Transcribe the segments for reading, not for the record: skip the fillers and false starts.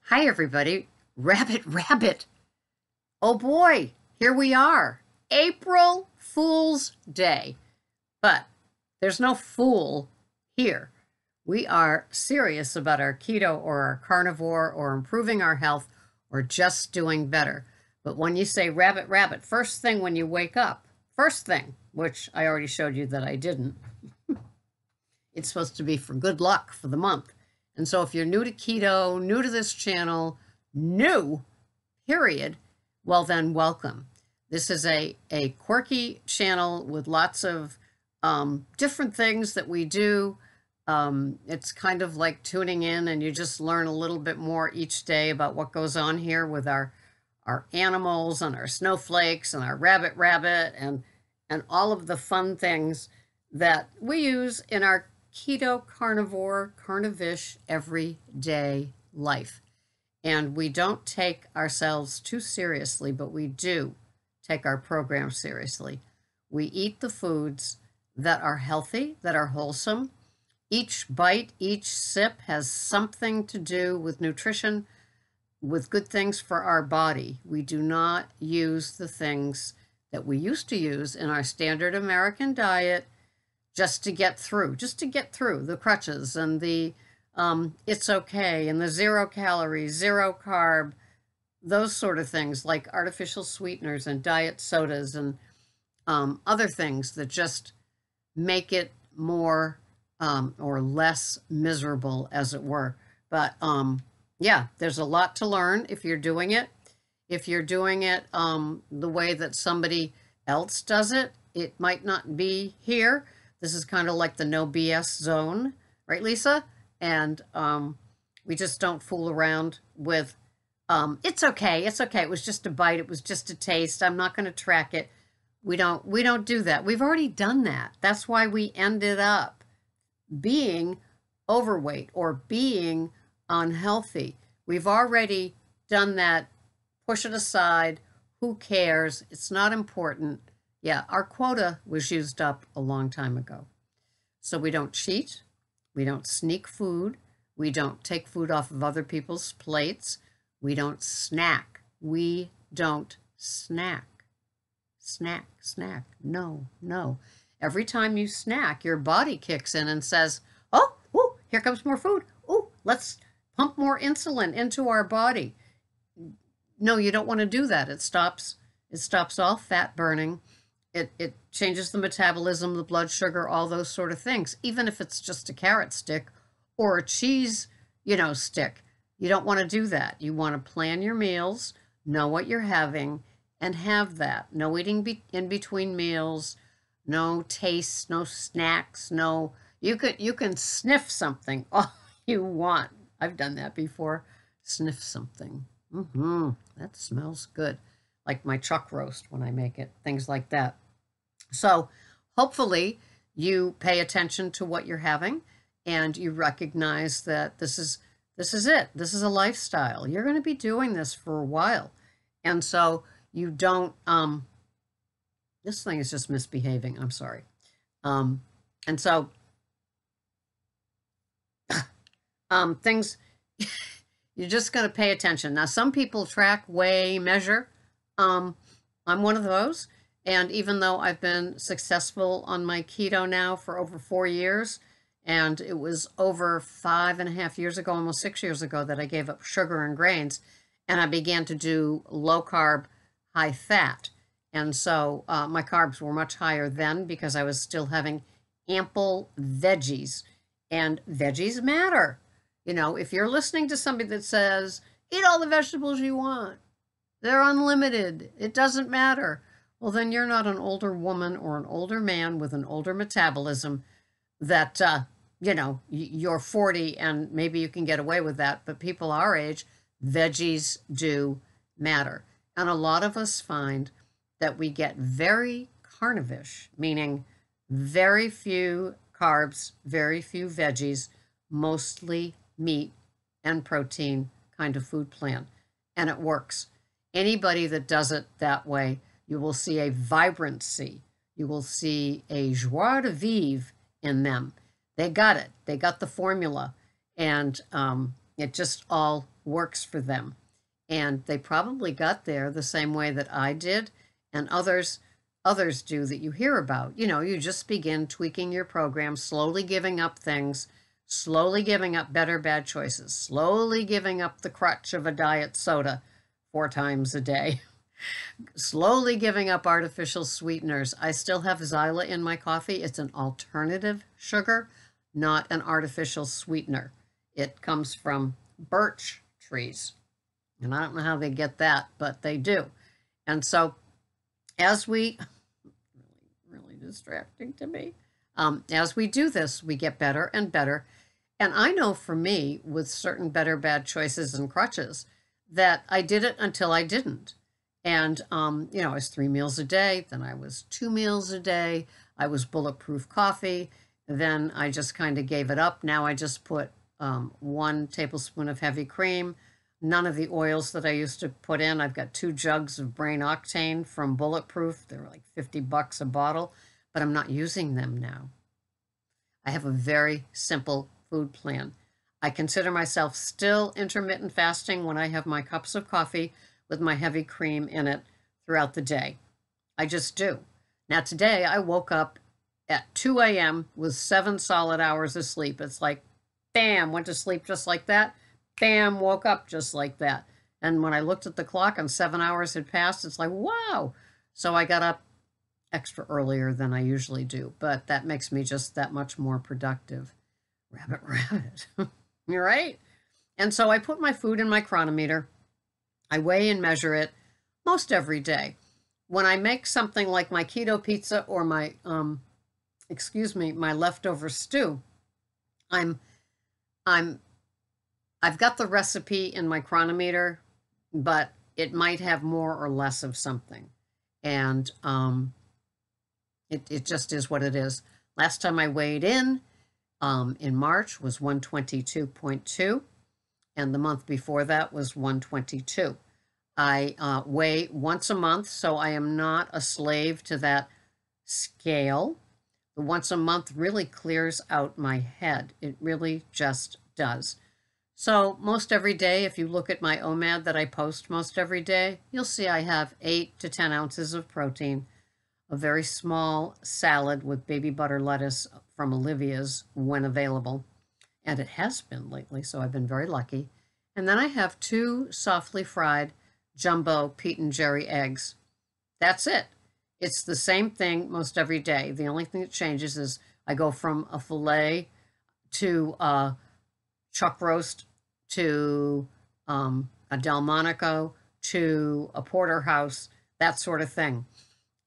Hi, everybody. Rabbit, rabbit. Oh boy, here we are. April Fool's Day. But there's no fool here. We are serious about our keto or our carnivore or improving our health or just doing better. But when you say rabbit, rabbit, first thing when you wake up, first thing, which I already showed you that I didn't, it's supposed to be for good luck for the month. And so if you're new to keto, new to this channel, new, period, well then welcome. This is a quirky channel with lots of different things that we do. It's kind of like tuning in and you just learn a little bit more each day about what goes on here with our animals and our snowflakes and our rabbit and all of the fun things that we use in our keto, carnivore, carnivish, everyday life. And we don't take ourselves too seriously, but we do take our program seriously. We eat the foods that are healthy, that are wholesome. Each bite, each sip has something to do with nutrition, with good things for our body. We do not use the things that we used to use in our standard American diet just to get through the crutches and the it's okay and the 0 calories, 0 carb, those sort of things like artificial sweeteners and diet sodas and other things that just make it more or less miserable, as it were. But yeah, there's a lot to learn if you're doing it. If you're doing it the way that somebody else does it, it might not be here. This is kind of like the no BS zone, right, Lisa? And we just don't fool around with, it's okay, it's okay. It was just a bite. It was just a taste. I'm not going to track it. We don't do that. We've already done that. That's why we ended up being overweight or being unhealthy. We've already done that. Push it aside. Who cares? It's not important. Yeah, our quota was used up a long time ago. So we don't cheat. We don't sneak food. We don't take food off of other people's plates. We don't snack. We don't snack. Snack, snack. No, no. Every time you snack, your body kicks in and says, oh, ooh, here comes more food. Ooh, let's pump more insulin into our body. No, you don't want to do that. It stops all fat burning. It changes the metabolism, the blood sugar, all those sort of things, even if it's just a carrot stick or a cheese, stick. You don't want to do that. You want to plan your meals, know what you're having, and have that. No eating in between meals, no tastes, no snacks, no. You can sniff something all you want. I've done that before. Sniff something. That smells good. Like my chuck roast when I make it, things like that. So hopefully you pay attention to what you're having and you recognize that this is it. This is a lifestyle. You're going to be doing this for a while. And so you don't, this thing is just misbehaving. I'm sorry. And so things, you're just going to pay attention. Now, some people track, weigh, measure. I'm one of those. And even though I've been successful on my keto now for over 4 years, and it was over 5.5 years ago, almost 6 years ago, that I gave up sugar and grains, and I began to do low carb, high fat. And so my carbs were much higher then because I was still having ample veggies. And veggies matter. If you're listening to somebody that says, eat all the vegetables you want, they're unlimited, it doesn't matter. Well, then you're not an older woman or an older man with an older metabolism that, you're 40 and maybe you can get away with that. But people our age, veggies do matter. And a lot of us find that we get very carnivish, meaning very few carbs, very few veggies, mostly meat and protein kind of food plan. And it works. Anybody that does it that way, you will see a vibrancy. You will see a joie de vivre in them. They got it. They got the formula. And It just all works for them. And they probably got there the same way that I did and others do that you hear about. You know, you just begin tweaking your program, slowly giving up things, slowly giving up better bad choices, slowly giving up the crutch of a diet soda 4 times a day, slowly giving up artificial sweeteners. I still have Zyla in my coffee. It's an alternative sugar, not an artificial sweetener. It comes from birch trees. And I don't know how they get that, but they do. And so as we, really distracting to me, as we do this, we get better and better. And I know for me, with certain better bad choices and crutches, that I did it until I didn't. And, you know, I was 3 meals a day, then I was 2 meals a day, I was bulletproof coffee, then I just kind of gave it up. Now I just put 1 tablespoon of heavy cream, none of the oils that I used to put in. I've got 2 jugs of brain octane from Bulletproof. They're like $50 a bottle, but I'm not using them now. I have a very simple food plan. I consider myself still intermittent fasting when I have my cups of coffee with my heavy cream in it throughout the day. I just do. Now today I woke up at 2 a.m. with 7 solid hours of sleep. It's like, bam, went to sleep just like that. Bam, woke up just like that. And when I looked at the clock and 7 hours had passed, it's like, wow. So I got up extra earlier than I usually do, but that makes me just that much more productive. Rabbit. You're right. And so I put my food in my chronometer. I weigh and measure it most every day. When I make something like my keto pizza or my, my leftover stew, I've got the recipe in my chronometer, but it might have more or less of something. And it just is what it is. Last time I weighed in March was 122.2, and the month before that was 122. I weigh once a month, so I am not a slave to that scale. The once a month really clears out my head. It really just does. So most every day, if you look at my OMAD that I post most every day, you'll see I have 8 to 10 ounces of protein, a very small salad with baby butter lettuce from Olivia's when available. And it has been lately, so I've been very lucky. And then I have 2 softly fried jumbo Pete and Jerry eggs. That's it. It's the same thing most every day. The only thing that changes is I go from a filet to chuck roast to a Delmonico to a porterhouse, that sort of thing.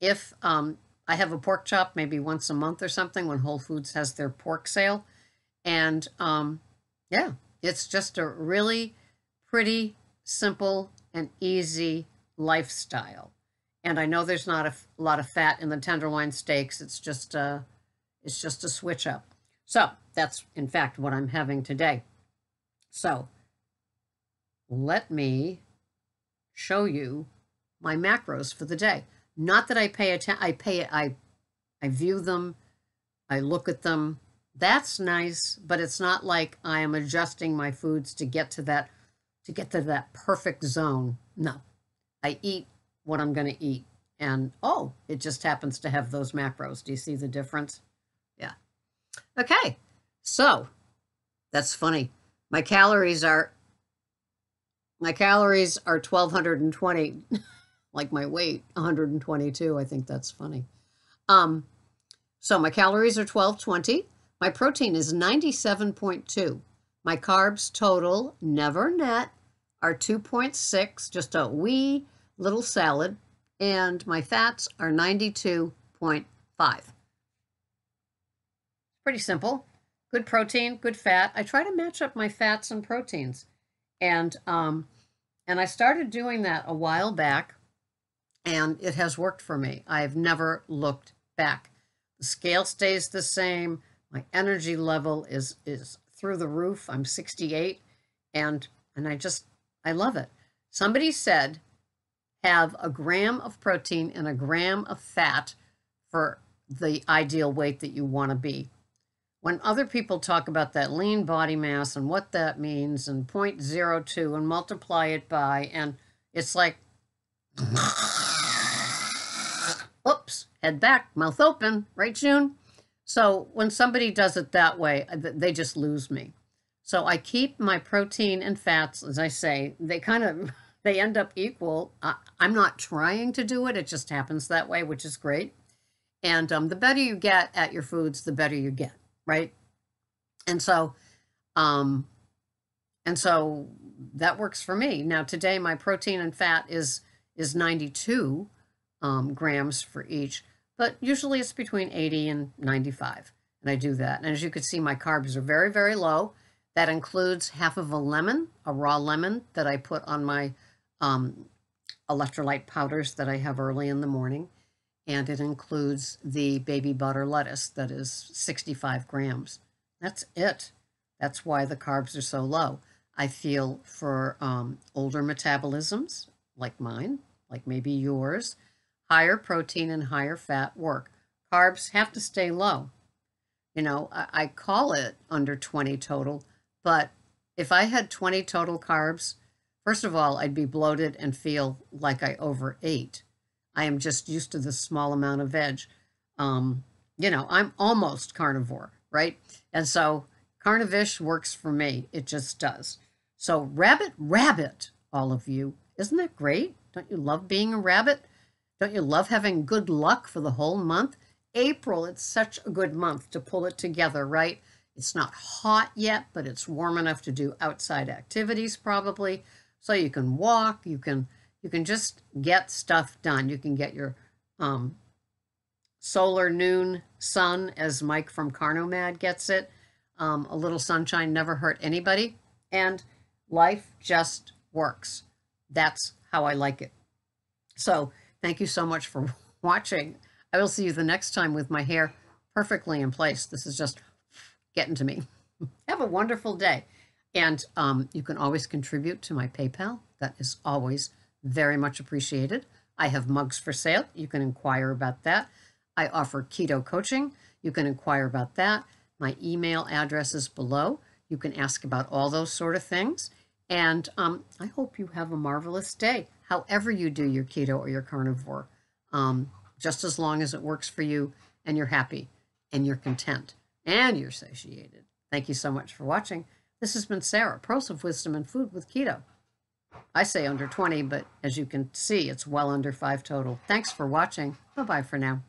If I have a pork chop maybe once a month or something when Whole Foods has their pork sale. And yeah, it's just a really pretty simple and easy lifestyle. And I know there's not a lot of fat in the tenderloin steaks. It's just a switch up. So that's in fact what I'm having today. So let me show you my macros for the day. Not that I pay attention. I view them. I look at them. That's nice, but it's not like I am adjusting my foods to get to that perfect zone. No, I eat what I'm going to eat. And oh, it just happens to have those macros. Do you see the difference? Yeah. Okay. So that's funny. My calories are 1,220, like my weight, 122. I think that's funny. So my calories are 1,220. My protein is 97.2. My carbs total, never net, are 2.6, just a wee little salad. And my fats are 92.5. Pretty simple. Good protein, good fat. I try to match up my fats and proteins. And I started doing that a while back, and it has worked for me. I've never looked back. The scale stays the same. My energy level is through the roof. I'm 68, and I love it. Somebody said have a gram of protein and a gram of fat for the ideal weight that you want to be. when other people talk about that lean body mass and what that means and 0.02 and multiply it by, and it's like, oops, head back, mouth open, right, June? So when somebody does it that way, they just lose me. So I keep my protein and fats, as I say, they end up equal. I'm not trying to do it. It just happens that way, which is great. And the better you get at your foods, the better you get, right? And so that works for me. Now today, my protein and fat is 92 grams for each, but usually it's between 80 and 95, and I do that. And as you can see, my carbs are very, very low. That includes half of a lemon, a raw lemon that I put on my electrolyte powders that I have early in the morning. And it includes the baby butter lettuce that is 65 grams. That's it. That's why the carbs are so low. I feel for older metabolisms, like mine, like maybe yours, higher protein and higher fat work. Carbs have to stay low. You know, I call it under 20 total, but if I had 20 total carbs, first of all, I'd be bloated and feel like I overate. I am just used to this small amount of veg. You know, I'm almost carnivore, right? And so Carnivish works for me. It just does. So rabbit, all of you. Isn't that great? Don't you love being a rabbit? Don't you love having good luck for the whole month? April, it's such a good month to pull it together, right? It's not hot yet, but it's warm enough to do outside activities probably. So you can walk, you can just get stuff done. You can get your solar noon sun, as Mike from OMAD gets it. A little sunshine never hurt anybody. And life just works. That's how I like it. So thank you so much for watching. I will see you the next time with my hair perfectly in place. This is just getting to me. Have a wonderful day. And you can always contribute to my PayPal. That is always very much appreciated. I have mugs for sale. You can inquire about that. I offer keto coaching. You can inquire about that. My email address is below. You can ask about all those sort of things. And I hope you have a marvelous day, however you do your keto or your carnivore, just as long as it works for you and you're happy and you're content and you're satiated. Thank you so much for watching. This has been Sarah, Pros of Wisdom and Food with Keto. I say under 20, but as you can see, it's well under 5 total. Thanks for watching. Bye-bye for now.